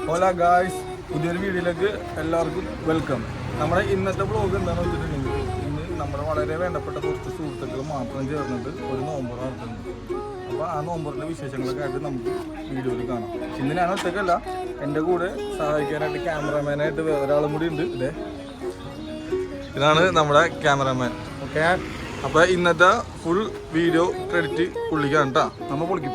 Hello guys, പുതിയൊരു വീഡിയോയിലേക്ക് എല്ലാവർക്കും വെൽക്കം. നമ്മുടെ ഇന്നത്തെ വ്ളോഗ് എന്താണെന്ന് വെച്ചിട്ടുണ്ടെങ്കിൽ ഇന്ന് നമ്മുടെ വളരെ വേണ്ടപ്പെട്ട കുറച്ച് സുഹൃത്തുക്കൾ മാത്രം ചേർന്നിട്ട് ഒരു നോമ്പർ നടത്തുന്നുണ്ട്. അപ്പോൾ ആ നോമ്പറിൻ്റെ വിശേഷങ്ങളൊക്കെ ആയിട്ട് നമുക്ക് വീഡിയോയിൽ കാണാം. ഇന്ന് ഞാൻ ഒറ്റയ്ക്കല്ല, എൻ്റെ കൂടെ സഹായിക്കാനായിട്ട് ക്യാമറാമാനായിട്ട് ഒരാളും കൂടി ഉണ്ട്. ഇതാണ് നമ്മുടെ ക്യാമറാമാൻ. ഓക്കെ, അപ്പോൾ ഇന്നത്തെ ഫുൾ വീഡിയോ ക്രെഡിറ്റ് പുള്ളിക്കാണ് കേട്ടോ. നമ്മൾ പൊളിക്കും.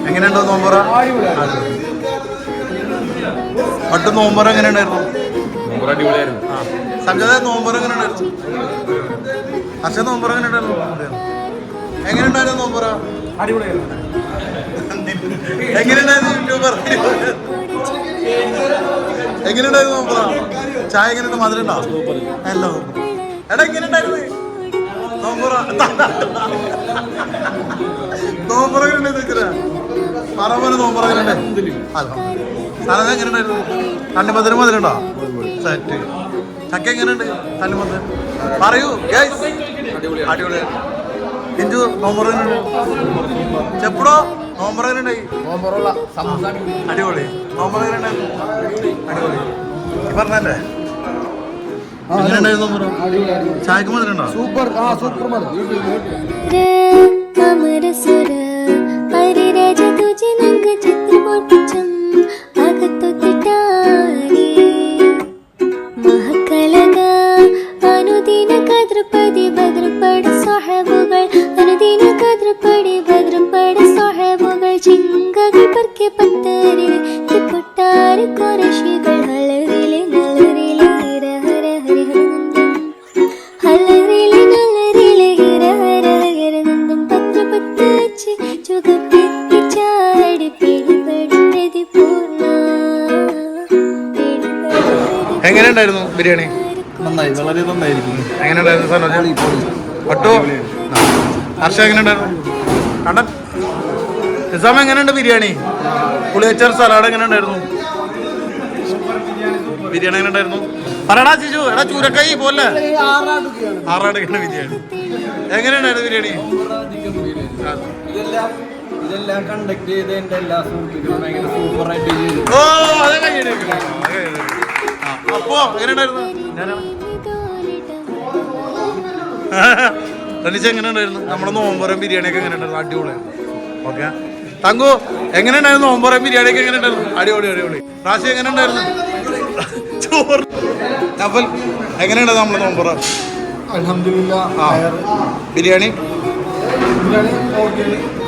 എങ്ങനെയുണ്ടോ നോമ്പറ? പട്ട് നോമ്പറ എങ്ങനെ ഉണ്ടായിരുന്നു? സംജാത നോമ്പറ എങ്ങനെ ഉണ്ടായിരുന്നു? ഹർഷ നോമ്പറ എങ്ങനെ ഉണ്ടായിരുന്നു? എങ്ങനെ ഉണ്ടായിരുന്നു നോമ്പറ? എങ്ങനെയുണ്ടായിരുന്നു യൂട്യൂബർ? എങ്ങനെയുണ്ടായിരുന്നു നോമ്പറ? ചായ എങ്ങനെയുണ്ട്? മധുരം ഉണ്ടോ? ഹലോ എടാ, എങ്ങനെ ഉണ്ടായിരുന്നു നോമ്പറ? നോമ്പറ എങ്ങനെ നിൽക്കുന്ന പറപോലെ നോമ്പറ എങ്ങനെ സാധനം എങ്ങനെ ഉണ്ടായിരുന്നു? തണ്ണിമധുരം മധുരണ്ടോ? സെറ്റ്. ചക്ക എങ്ങനെയുണ്ട്? തണ്ണിമധുരം പറയൂ. അടിപൊളി. ഇഞ്ചു നോമ്പറ ചെപ്പടോ നോമ്പറ എങ്ങനെ ഉണ്ടായി? അടിപൊളി. നോമ്പറ എങ്ങനെ ഉണ്ടായിരുന്നു? അടിപൊളി. പറഞ്ഞല്ലേ എങ്ങനെയുണ്ടായിരുന്നു നോമ്പറ? ചായക്ക് മധുരണ്ടോ? സൂപ്പർ. സൂപ്പർ എങ്ങനെയുണ്ടായിരുന്നു ബിരിയാണി? നന്നായി, വളരെ നന്നായിരിക്കുന്നു. എങ്ങനെയുണ്ടായിരുന്നു സനോജ്? ഒട്ടോ ഹർഷ എങ്ങനെയുണ്ടായിരുന്നു? കണ്ടൻ നിസാം എങ്ങനെയുണ്ട് ബിരിയാണി? പുളിയച്ചാർ സലാഡ് എങ്ങനെയുണ്ടായിരുന്നു? ബിരിയാണി എങ്ങനെയുണ്ടായിരുന്നു? പറയടാ ശിശു. എടാ ചൂരക്കൈ പോലെ ആറാടുകയാണ് ബിരിയാണി. എങ്ങനെയുണ്ടായിരുന്നു ബിരിയാണി? ഇതെല്ലാം കണ്ടക്ട് ചെയ്ത് എൻ്റെ എല്ലാ സുഹൃത്തുക്കളും ഭയങ്കര സൂപ്പറായിട്ട് ചെയ്തു. ഓ അതെ കഴിഞ്ഞു. അപ്പോ എങ്ങനെയുണ്ടായിരുന്നു? തനിച്ച് എങ്ങനെയുണ്ടായിരുന്നു? നമ്മുടെ നോമ്പറം ബിരിയാണിയൊക്കെ എങ്ങനെയുണ്ടായിരുന്നു? അടിപൊളിയായിരുന്നു. ഓക്കെ. തങ്കു എങ്ങനെയുണ്ടായിരുന്നു? നോമ്പറം ബിരിയാണിയൊക്കെ എങ്ങനെയുണ്ടായിരുന്നു? അടിപൊളി. റാശി എങ്ങനെയുണ്ടായിരുന്നു? ചോറ്. അപ്പോൾ എങ്ങനെയുണ്ടായിരുന്നു നമ്മുടെ നോമ്പറ? അൽഹംദുലില്ലാ. ബിരിയാണി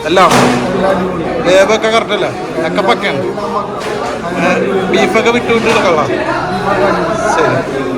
എല്ലാം വേവൊക്കെ കറക്റ്റല്ലേ? ഒക്കെ പക്കയാണ്. ബീഫൊക്കെ വിട്ടുവിട്ട് എടുക്കാം. ശരി.